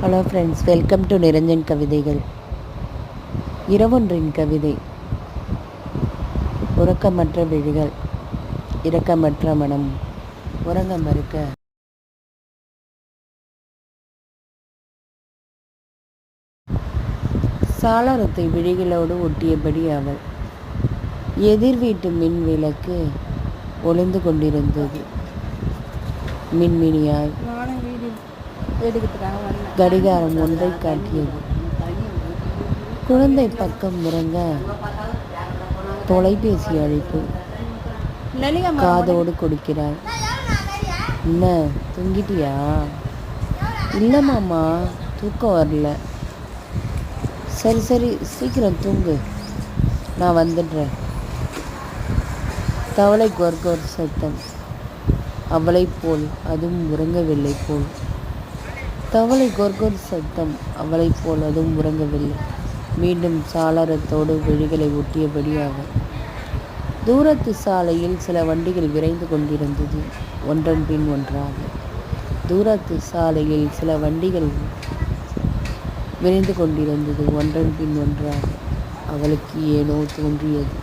Hello friends, welcome to Niranjan கவிதைகள். இரவொன்றின் கவிதை. உறக்கமற்ற விழிகள், இரக்கமற்ற மனம், உறங்க மறுக்க சாளரத்தை விழிகளோடு ஒட்டியபடி அவள். எதிர் வீட்டு மின் விளக்கு ஒளிந்து கொண்டிருந்தது. மின்மினியாய் கடிகாரம் ஒன்றை காட்டியது. குழந்தை பக்கம் உறங்க தொலைபேசி அழைப்பு காதோடு கொடுக்கிறாய். என்ன, தூங்கிட்டியா? இல்லை மாமா, தூக்கம் வரல. சரி சரி, சீக்கிரம் தூங்கு, நான் வந்துடுறேன். தவளை கொர்கொர் சத்தம். அவளைப் போல் அதுவும் உறங்கவில்லை போல். தவளை கொர்கொர் சத்தம். அவளைப் போல் அதுவும் உறங்கவில்லை. மீண்டும் சாளரத்தோடு விழிகளை ஒட்டியபடி அவள். தூரத்து சாலையில் சில வண்டிகள் விரைந்து கொண்டிருந்தது, ஒன்றன் பின் ஒன்றாக. தூரத்து சாலையில் சில வண்டிகள் விரைந்து கொண்டிருந்தது, ஒன்றன் பின் ஒன்றாக. அவளுக்கு ஏனோ தோன்றியது,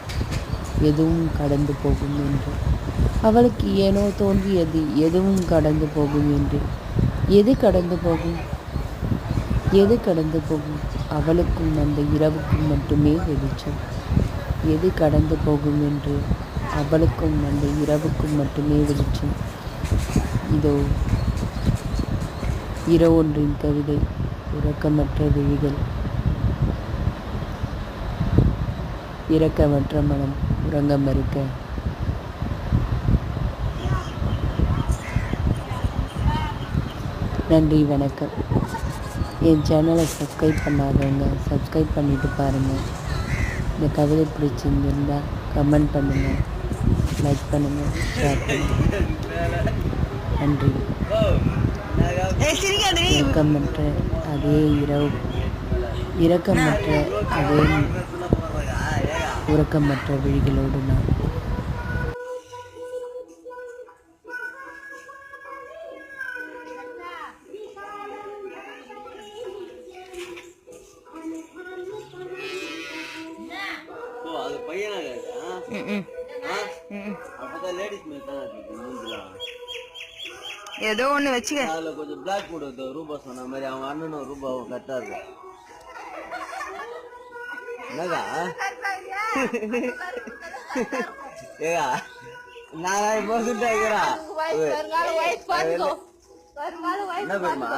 எதுவும் கடந்து போகும் என்று. அவளுக்கு ஏனோ தோன்றியது, எதுவும் கடந்து போகும் என்று. எது கடந்து போகும்? எது கடந்து போகும்? அவளுக்கும் அந்த இரவுக்கும் மட்டுமே வெளிச்சம். எது கடந்து போகும் என்று அவளுக்கும் அந்த இரவுக்கும் மட்டுமே வெளிச்சம். இதோ இரவொன்றின் கவிதை. உறக்கமற்ற விழிகள், இரக்கமற்ற மனம், உறங்க மறுக்க. நன்றி, வணக்கம். என் சேனலை சப்ஸ்கிரைப் பண்ணாதவங்க சப்ஸ்கிரைப் பண்ணிவிட்டு பாருங்கள். இந்த கவிதை பிடிச்சிருந்தா கமெண்ட் பண்ணுங்கள், லைக் பண்ணுங்கள், ஷேர் பண்ணுங்கள். நன்றி. இரக்கமற்ற அதே இரவு, இரக்கமற்ற அதே உறக்கமற்ற விழிகளோடு நான். ஏதோ ஒன்று வச்சுக்க. அதில் கொஞ்சம் பிளாக் போட்டு ரூபா சொன்ன மாதிரி அவங்க அண்ணனும் ரூபாவும் கரெக்டாக இருக்கும். என்னக்கா ஏகா நான் இப்போ சுட்டாக்கிறா என்ன பேருமா?